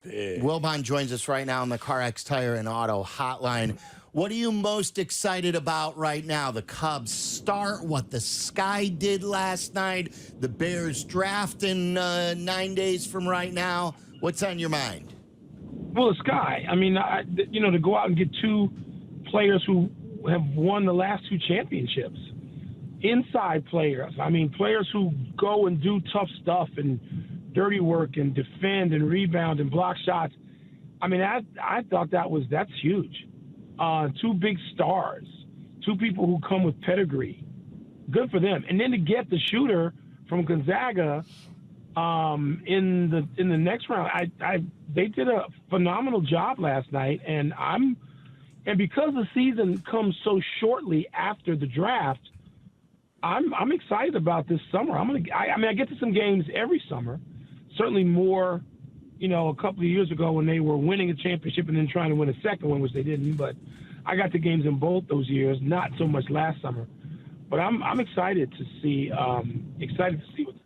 Big. Wilbon joins us right now on the CarX Tire and Auto Hotline. What are you most excited about right now? The Cubs start, what the Sky did last night, the Bears draft in 9 days from right now. What's on your mind? Well, the Sky. I mean, to go out and get two players who have won the last two championships, inside players. I mean, players who go and do tough stuff and dirty work and defend and rebound and block shots. I mean, I thought that's huge. Two big stars, two people who come with pedigree. Good for them. And then to get the shooter from Gonzaga in the next round, they did a phenomenal job last night. And because the season comes so shortly after the draft, I'm excited about this summer. I get to some games every summer. Certainly more, a couple of years ago when they were winning a championship and then trying to win a second one, which they didn't. But I got to games in both those years, not so much last summer. But I'm excited to see what this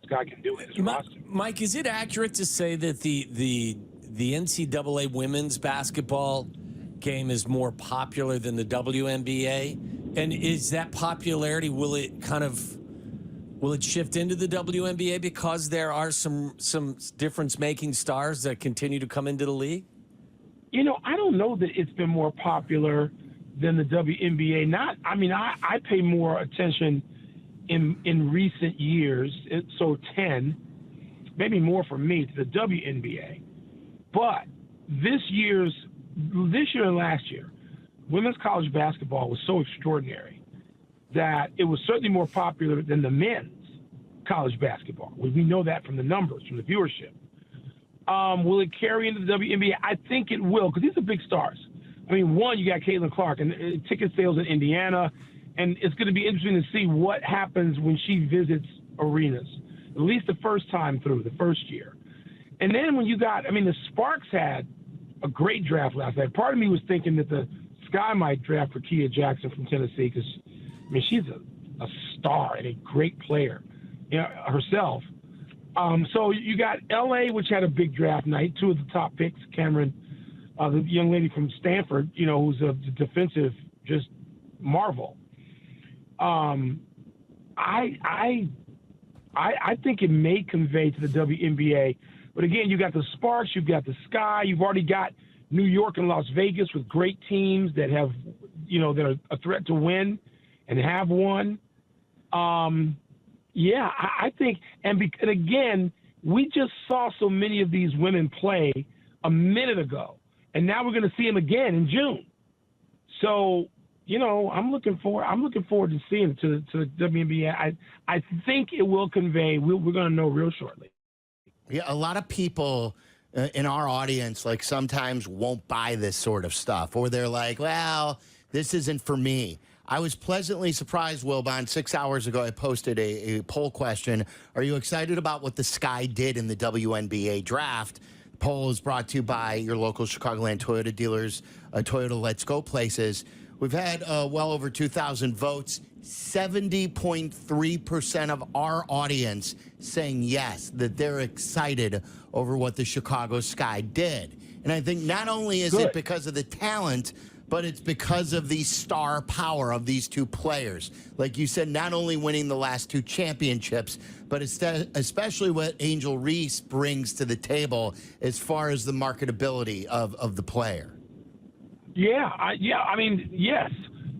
guy can do in his roster. Mike, is it accurate to say that the NCAA women's basketball game is more popular than the WNBA? And is that popularity, will it shift into the WNBA because there are some difference-making stars that continue to come into the league? I don't know that it's been more popular than the WNBA. I pay more attention in recent years, so 10, maybe more for me, to the WNBA. But this year and last year, women's college basketball was so extraordinary that it was certainly more popular than the men's college basketball. We know that from the numbers, from the viewership. Will it carry into the WNBA? I think it will, because these are big stars. I mean, one, you got Caitlin Clark, and ticket sales in Indiana, and it's going to be interesting to see what happens when she visits arenas, at least the first time through, the first year. And then when the Sparks had a great draft last night. Part of me was thinking that the Sky might draft for Kia Jackson from Tennessee because, she's a star and a great player herself. So you got L.A., which had a big draft night, two of the top picks, Cameron, the young lady from Stanford, who's a defensive just marvel. I think it may convey to the WNBA. But again, you got the Sparks, you've got the Sky, you've already got New York and Las Vegas with great teams that have, that are a threat to win and have won. I think, and again, we just saw so many of these women play a minute ago, and now we're going to see them again in June. So, I'm looking forward to seeing it to the WNBA. I think it will convey. We're going to know real shortly. Yeah, a lot of people in our audience, sometimes won't buy this sort of stuff, or they're like, well, this isn't for me. I was pleasantly surprised, Wilbon. 6 hours ago, I posted a poll question. Are you excited about what the Sky did in the WNBA draft? The poll is brought to you by your local Chicagoland Toyota dealers, Toyota Let's Go places. We've had well over 2,000 votes. 70.3% of our audience saying yes, that they're excited over what the Chicago Sky did. And I think not only is it because of the talent, but it's because of the star power of these two players. Like you said, not only winning the last two championships, but especially what Angel Reese brings to the table as far as the marketability of the player. Yes.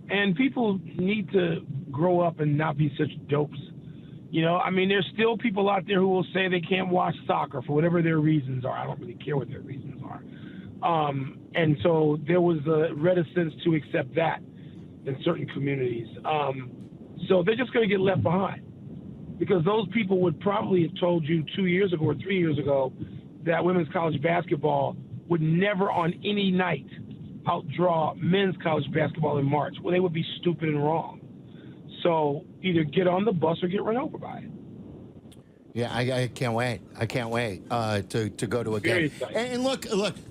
And people need to grow up and not be such dopes. There's still people out there who will say they can't watch soccer for whatever their reasons are. I don't really care what their reasons are. And so there was a reticence to accept that in certain communities. So they're just going to get left behind because those people would probably have told you 2 years ago or 3 years ago that women's college basketball would never on any night outdraw men's college basketball in March. Well, they would be stupid and wrong. So either get on the bus or get run over by it. Yeah, I can't wait. I can't wait to go to a game. And look,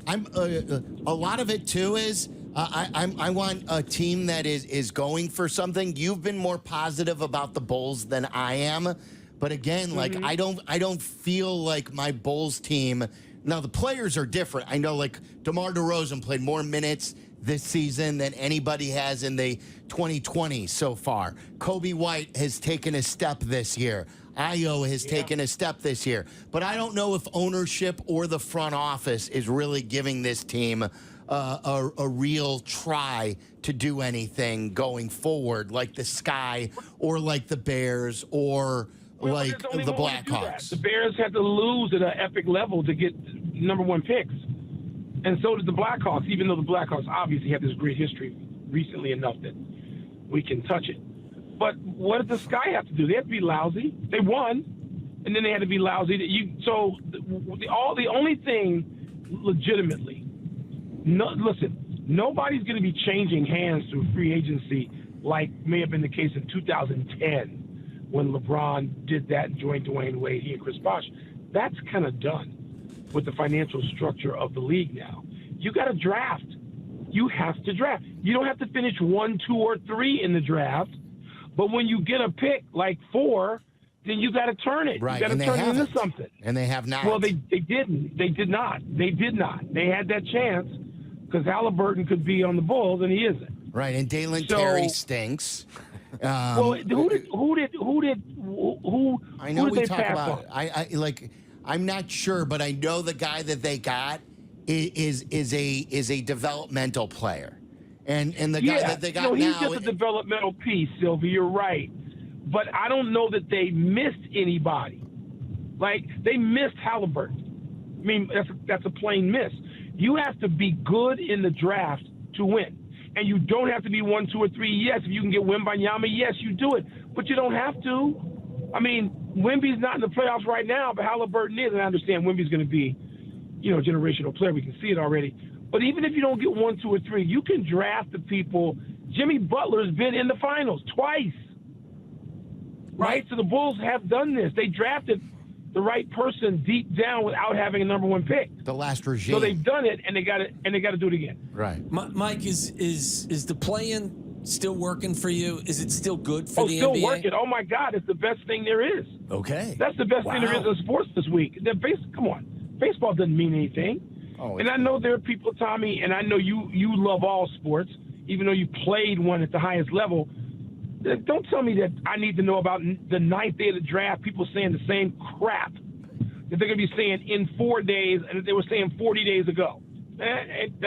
I'm a lot of it too is I want a team that is going for something. You've been more positive about the Bulls than I am, but again, like I don't feel like my Bulls team Now, the players are different. I know, like, DeMar DeRozan played more minutes this season than anybody has in the 2020s so far. Kobe White has taken a step this year. Ayo has taken a step this year. But I don't know if ownership or the front office is really giving this team a real try to do anything going forward, like the Sky or like the Bears or like the Blackhawks. The Bears had to lose at an epic level to get #1 picks. And so did the Blackhawks, even though the Blackhawks obviously have this great history recently enough that we can touch it. But what did the Sky have to do? They had to be lousy. They won, and then they had to be lousy. The only thing legitimately, nobody's going to be changing hands through free agency like may have been the case in 2010 when LeBron did that and joined Dwayne Wade, he and Chris Bosh. That's kind of done with the financial structure of the league now. You got to draft. You have to draft. You don't have to finish 1, 2, or 3 in the draft, but when you get a pick like 4, then you got to turn it. Right, you got to turn it into something. And they have not. Well, they didn't. They did not. They did not. They had that chance because Halliburton could be on the Bulls, and he isn't. Right, and Dalen Terry stinks. Well, who did I know we they talk pass about. on? I'm not sure, but I know the guy that they got is a developmental player, and the guy that they got he's now. just a developmental piece, Sylvia. You're right, but I don't know that they missed anybody. Like they missed Halliburton. I mean, that's a plain miss. You have to be good in the draft to win. And you don't have to be 1, 2, or 3. Yes, if you can get Wembanyama, yes, you do it. But you don't have to. I mean, Wemby's not in the playoffs right now, but Halliburton is. And I understand Wemby's going to be, a generational player. We can see it already. But even if you don't get 1, 2, or 3, you can draft the people. Jimmy Butler's been in the finals twice. Right? So the Bulls have done this. They drafted the right person deep down without having a #1 pick. The last regime. So they've done it, and they got to do it again. Right. Mike, is the play-in still working for you? Is it still good for the NBA? NBA? Still working. Oh my God, it's the best thing there is. Okay. That's the best thing there is in sports this week. Come on, baseball doesn't mean anything. Oh, and I know there are people, Tommy, and I know you love all sports, even though you played one at the highest level. Don't tell me that I need to know about the 9th day of the draft, people saying the same crap that they're going to be saying in 4 days and that they were saying 40 days ago.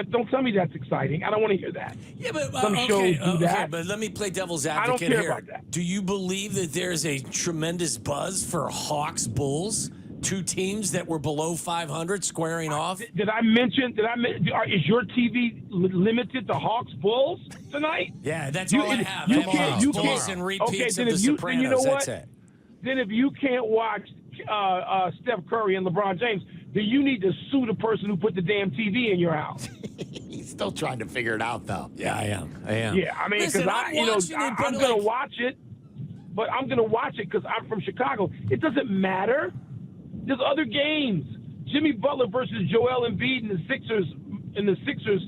Don't tell me that's exciting. I don't want to hear that. Yeah, but Some shows do that. Okay, but let me play devil's advocate I don't care here. about that. Do you believe that there's a tremendous buzz for Hawks Bulls? 2 teams that were below 500 squaring off. Did I mention? Is your TV limited to Hawks Bulls tonight? Yeah, that's all I have. You I have can't. Hawks You Bulls can't. and repeats Okay, of then The if you, Sopranos. you know what? That's it. Then if you can't watch Steph Curry and LeBron James, then you need to sue the person who put the damn TV in your house. He's still trying to figure it out, though. Yeah, I am. Yeah, I mean, because I'm going to watch it, but I'm going to watch it because I'm from Chicago. It doesn't matter. There's other games. Jimmy Butler versus Joel Embiid and the Sixers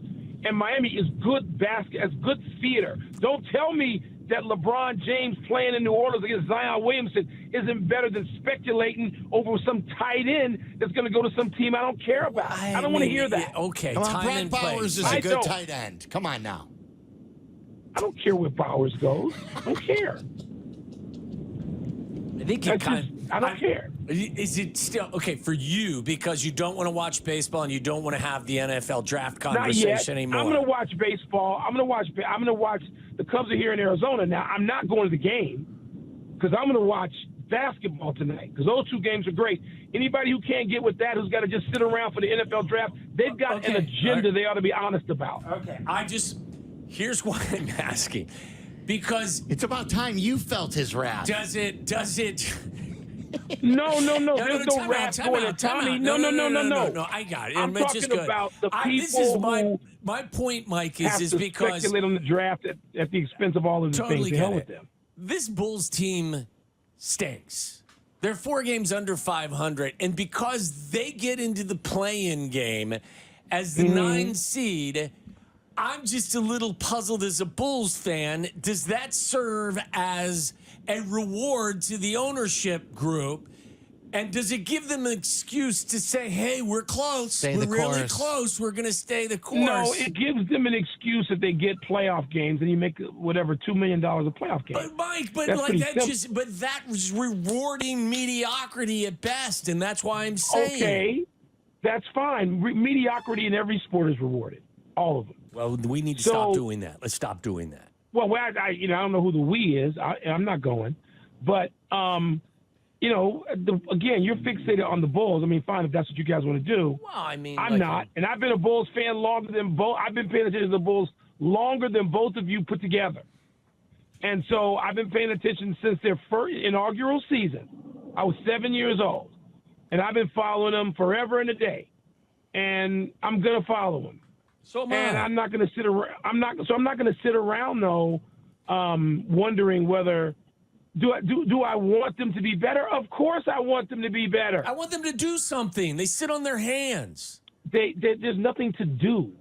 and Miami is good as good theater. Don't tell me that LeBron James playing in New Orleans against Zion Williamson isn't better than speculating over some tight end that's going to go to some team I don't care about. I don't want to hear that. Okay, Come on, time Brad and Bowers place. is a good tight end. Come on now. I don't care where Bowers goes. I don't care. I think I don't care. Is it still okay for you because you don't want to watch baseball and you don't want to have the NFL draft conversation anymore? I'm going to watch baseball. I'm going to watch. The Cubs are here in Arizona now. I'm not going to the game because I'm going to watch basketball tonight because those 2 games are great. Anybody who can't get with that, who's got to just sit around for the NFL draft, they've got an agenda they ought to be honest about. Okay. Here's why I'm asking. Because it's about time you felt his wrath. Does it? No. There's no wrath going at Tommy. No. I got it. I'm talking about the people this is who my point, Mike, have is to because speculate on the draft at the expense of all of the totally things. Get with it. them. This Bulls team stinks. They're 4 games under 500, and because they get into the play-in game as the 9 seed, I'm just a little puzzled as a Bulls fan. Does that serve as a reward to the ownership group And does it give them an excuse to say, hey, we're close. Stay we're the really course. close. We're going to stay the course. No, it gives them an excuse if they get playoff games and you make whatever $2 million a playoff game. But Mike, but That's like pretty that simple. but that was rewarding mediocrity at best, and that's why I'm saying. Okay, that's fine. Mediocrity in every sport is rewarded, all of them. Well, we need to stop doing that. Let's stop doing that. Well, I don't know who the we is. I'm not going, but again, you're fixated on the Bulls. I mean, fine if that's what you guys want to do. Well, I mean, I'm not, and I've been a Bulls fan longer than both. I've been paying attention to the Bulls longer than both of you put together, and so I've been paying attention since their first inaugural season. I was 7 years old, and I've been following them forever and a day, and I'm gonna follow them. So am And I. I'm not going to sit around. I'm not going to sit around though, wondering whether do I want them to be better? Of course, I want them to be better. I want them to do something. They sit on their hands. There's nothing to do.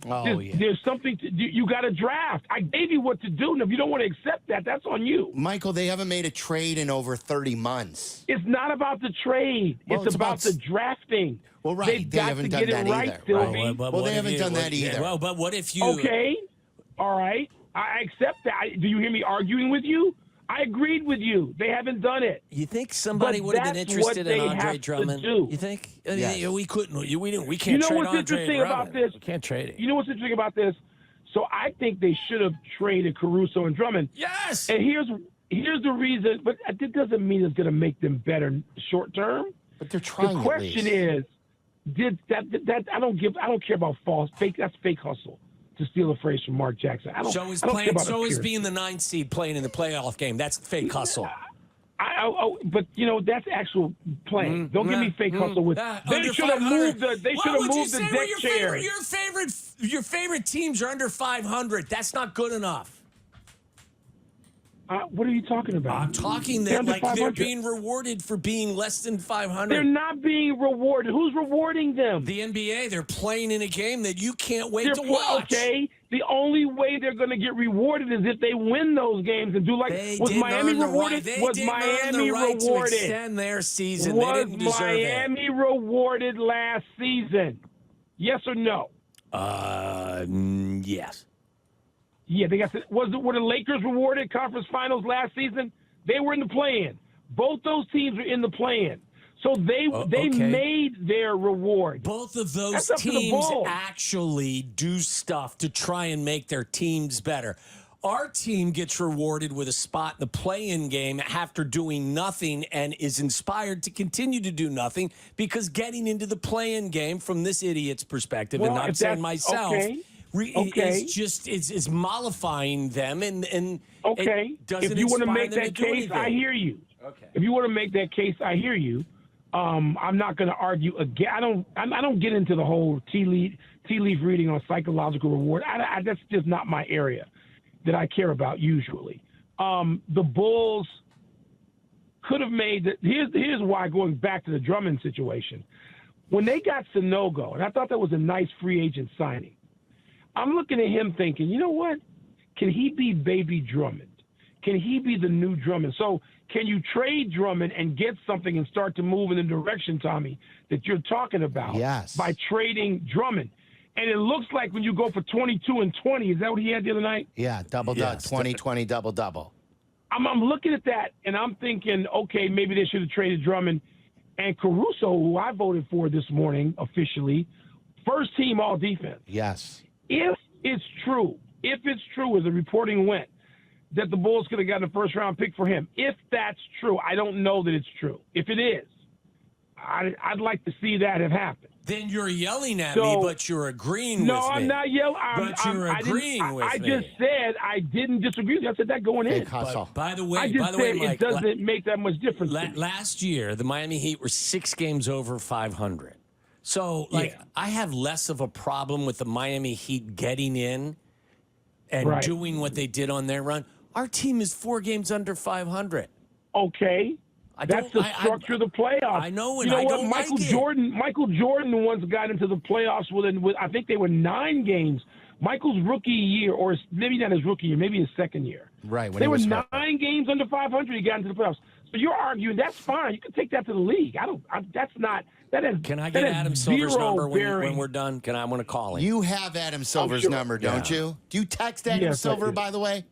Oh, There's something to do. You got to draft. I gave you what to do, and if you don't want to accept that, that's on you. Michael, they haven't made a trade in over 30 months. It's not about the trade. Well, it's about the drafting. Well, right. They've They got haven't to done get that it right, either. Sylvie. Right. Well, they haven't done that either. Well, but what if you? Okay, all right. I accept that. Do you hear me arguing with you? I agreed with you. They haven't done it. You think somebody But would have been that's interested what in they Andre have to Drummond? do. You think? Yes. We couldn't. We can't. You know trade what's Andre interesting Drummond. about this? We can't trade it. You know what's interesting about this? So I think they should have traded Caruso and Drummond. Yes. And here's the reason, but it doesn't mean it's going to make them better short term. But they're trying. The question is, did that? I don't care about fake. That's fake hustle. To steal a phrase from Mark Jackson. I don't care about being the 9th seed playing in the playoff game. That's fake hustle. But that's actual playing. Don't give me fake hustle with. They should have moved the. They should have moved the deck chair. Your favorite teams are under 500. That's not good enough. What are you talking about? I'm talking They're that under like 500. they're being rewarded for being less than 500. They're not being rewarded. Who's rewarding them? The NBA. They're playing in a game that you can't wait to watch. Okay. The only way they're going to get rewarded is if they win those games and do like. Was Miami rewarded? Was Miami rewarded? To extend their season. Was They didn't deserve Miami rewarded last season? Yes or no? Yes. Yeah, they got. Were the Lakers rewarded conference finals last season? They were in the play-in. Both those teams were in the play-in. So they made their reward. Both of those That's up to the teams Bulls. actually do stuff to try and make their teams better. Our team gets rewarded with a spot in the play-in game after doing nothing and is inspired to continue to do nothing because getting into the play-in game from this idiot's perspective, Well, and I'm if saying that's- myself, okay. is just it's mollifying them and Okay. it doesn't If you want to inspire make them that do case, anything. I hear you. Okay. If you want to make that case, I hear you. I'm not going to argue again. I don't get into the whole tea leaf reading on psychological reward. That's just not my area that I care about usually. The Bulls could have made that. Here's why, going back to the Drummond situation. When they got Sanogo, and I thought that was a nice free agent signing, I'm looking at him thinking, you know what? Can he be baby Drummond? Can he be the new Drummond? So can you trade Drummond and get something and start to move in the direction, Tommy, that you're talking about? Yes. By trading Drummond. And it looks like when you go for 22 and 20, is that what he had the other night? Yeah, double-double, 20-20, double-double. I'm looking at that, and I'm thinking, okay, maybe they should have traded Drummond. And Caruso, who I voted for this morning officially, first team all defense. Yes. If it's true, as the reporting went, that the Bulls could have gotten a first-round pick for him, if that's true, I don't know that it's true. If it is, I'd like to see that have happened. Then you're yelling at me, but you're agreeing with me. No, I'm not yelling. But you're agreeing with me. I just said I didn't disagree with you. I said that going in. Big hustle. By the way, I just said Mike, it doesn't make that much difference. Last year, the Miami Heat were 6 games over 500. So, I have less of a problem with the Miami Heat getting in and doing what they did on their run. Our team is 4 games under 500. Okay. That's the structure of the playoffs. I know, and you know I what? don't Michael like Jordan. Michael Jordan once got into the playoffs with I think they were 9 games. Michael's rookie year, or maybe not his rookie year, maybe his second year. Right. When they he were was 9 games under 500. He got into the playoffs. So you're arguing that's fine. You can take that to the league. That has. Can I get Adam Silver's number when we're done? I want to call him. You have Adam Silver's number, don't you? Do you text Adam Silver, by the way?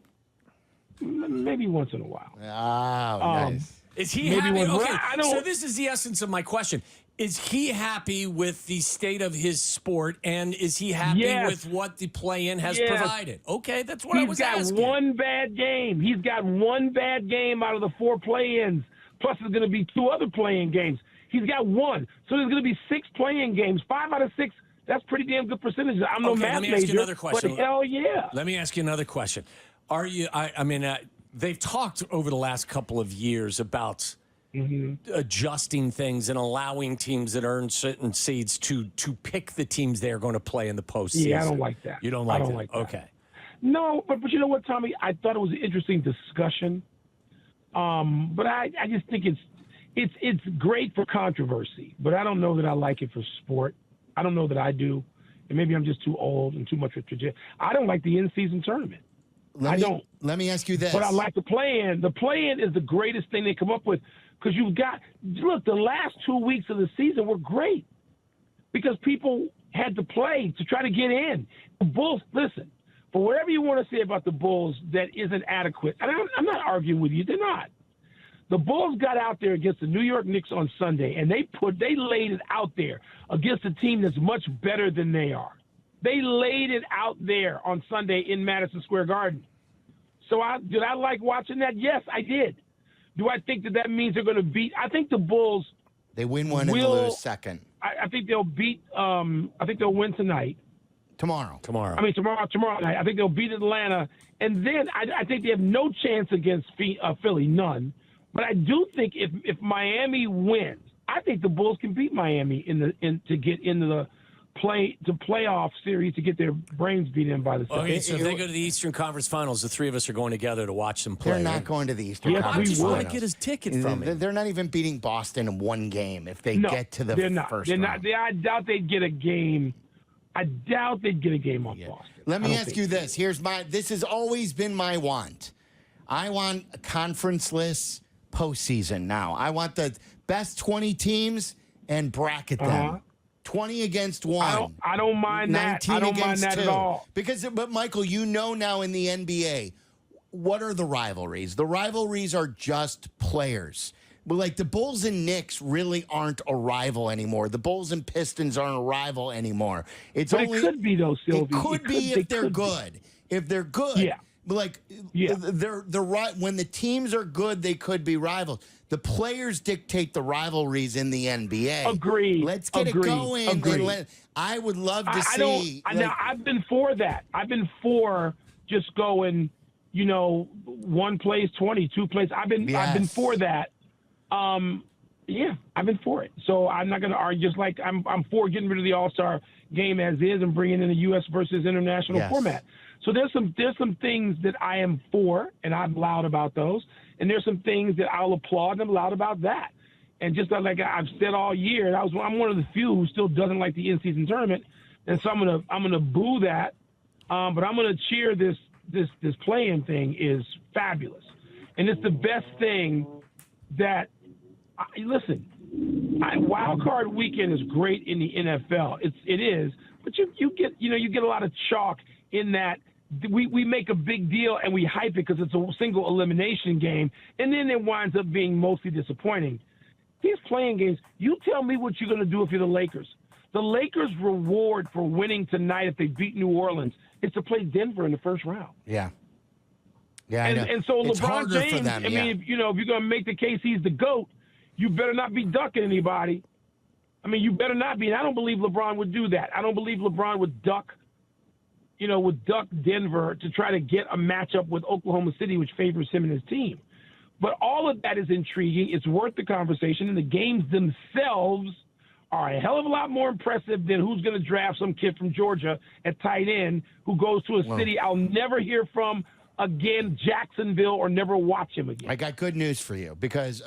Maybe once in a while. Oh, nice. Is he happy? Okay, so this is the essence of my question. Is he happy with the state of his sport, and is he happy with what the play-in has provided? Okay, that's what I was asking. He's got one bad game. He's got one bad game out of the 4 play-ins. Plus, there's going to be 2 other play-in games. He's got 1. So there's going to be 6 play-in games. 5 out of 6. That's pretty damn good percentage. I'm no math major. Let me ask you another question. But hell yeah. Let me ask you another question. Are you? They've talked over the last couple of years about adjusting things and allowing teams that earn certain seeds to pick the teams they are going to play in the postseason. Yeah, I don't like that. You don't like that? I don't like that. Okay. No, but you know what, Tommy? I thought it was an interesting discussion. But I just think it's great for controversy, but I don't know that I like it for sport. I don't know that I do. And maybe I'm just too old and too much of a tradition. I don't like the in-season tournament. Let me ask you this. But I like the play-in. The play-in is the greatest thing they come up with because look, the last 2 weeks of the season were great because people had to play to try to get in. The Bulls, listen, for whatever you want to say about the Bulls that isn't adequate, and I'm not arguing with you, they're not. The Bulls got out there against the New York Knicks on Sunday, and they laid it out there against a team that's much better than they are. They laid it out there on Sunday in Madison Square Garden. So did I like watching that? Yes, I did. Do I think that means they're going to beat? I think the Bulls. They win one and lose second. I think they'll beat. I think they'll win tonight. Tomorrow. I mean tomorrow night. I think they'll beat Atlanta, and then I think they have no chance against Philly, none. But I do think if Miami wins, I think the Bulls can beat Miami to get into the playoff series to get their brains beat in by the Celtics. Okay, so if they go to the Eastern Conference Finals, the 3 of us are going together to watch them play. They're not going to the Eastern Conference Finals. I just Finals. want to get his ticket from me. They're not even beating Boston in 1 game if they get to the first round. I doubt they'd get a game. I doubt they'd get a game on Boston. Let me ask you this. This has always been my want. I want a conference-less postseason now. I want the best 20 teams and bracket them. 20 against 1. I don't mind that. I don't mind that at all. But Michael, you know now in the NBA, what are the rivalries? The rivalries are just players. But like the Bulls and Knicks really aren't a rival anymore. The Bulls and Pistons aren't a rival anymore. It could be though, Sylvie. It could be if they're good. If they're good. Yeah. But they're right. When the teams are good, they could be rivals. The players dictate the rivalries in the NBA. Agreed. Let's get it going. I would love to see. Now, I've been for that. I've been for just going, 1 place, 20, 2 plays. I've been for that. I've been for it. So I'm not going to argue. Just like I'm for getting rid of the All-Star game as is and bringing in a U.S. versus international format. So there's some things that I am for, and I'm loud about those. And there's some things that I'll applaud and I'm loud about that. And just like I've said all year, I'm one of the few who still doesn't like the in-season tournament, and so I'm gonna boo that. But I'm gonna cheer this play-in thing is fabulous, and it's the best thing that. Listen, wild card weekend is great in the NFL. It is, but you get a lot of chalk in that. We make a big deal and we hype it because it's a single elimination game, and then it winds up being mostly disappointing. These playing games, you tell me what you're going to do if you're the Lakers. The Lakers' reward for winning tonight if they beat New Orleans is to play Denver in the first round. Yeah. And so it's LeBron James, for them, if you're going to make the case he's the GOAT, you better not be ducking anybody. I mean, you better not be. And I don't believe LeBron would do that. I don't believe LeBron would duck Denver to try to get a matchup with Oklahoma City, which favors him and his team. But all of that is intriguing. It's worth the conversation, and the games themselves are a hell of a lot more impressive than who's going to draft some kid from Georgia at tight end who goes to a city I'll never hear from again, Jacksonville, or never watch him again. I got good news for you because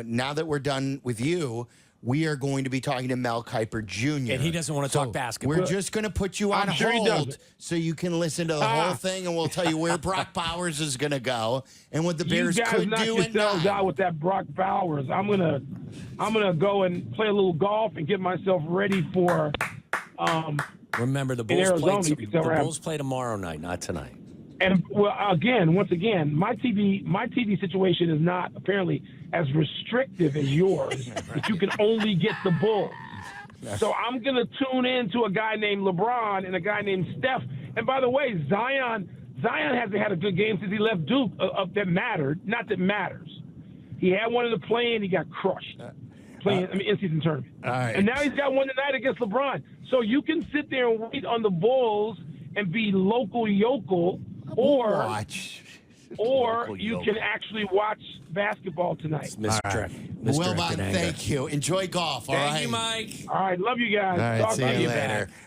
now that we're done with you, we are going to be talking to Mel Kiper Jr. And he doesn't want to talk basketball. We're just going to put you on I'm sure he hold doesn't. so you can listen to the whole thing, and we'll tell you where Brock Bowers is going to go and what the Bears you guys could knock do and yourselves not. out with that Brock Bowers. I'm gonna go and play a little golf and get myself ready for. Remember, the in Arizona, Bulls you play. can The tell we're Bulls play tomorrow night, not tonight. And well, once again, my TV situation is not apparently as restrictive as yours. That you can only get the Bulls. So I'm gonna tune in to a guy named LeBron and a guy named Steph. And by the way, Zion hasn't had a good game since he left Duke. That mattered, not that matters. He had one in the play-in, he got crushed. In-season tournament. All right. And now he's got one tonight against LeBron. So you can sit there and wait on the Bulls and be local yokel, or you can actually watch basketball tonight. Mr. Wilbon, thank you. Enjoy golf, all right? Thank you, Mike. All right, love you guys. All right, Talk see to you you later.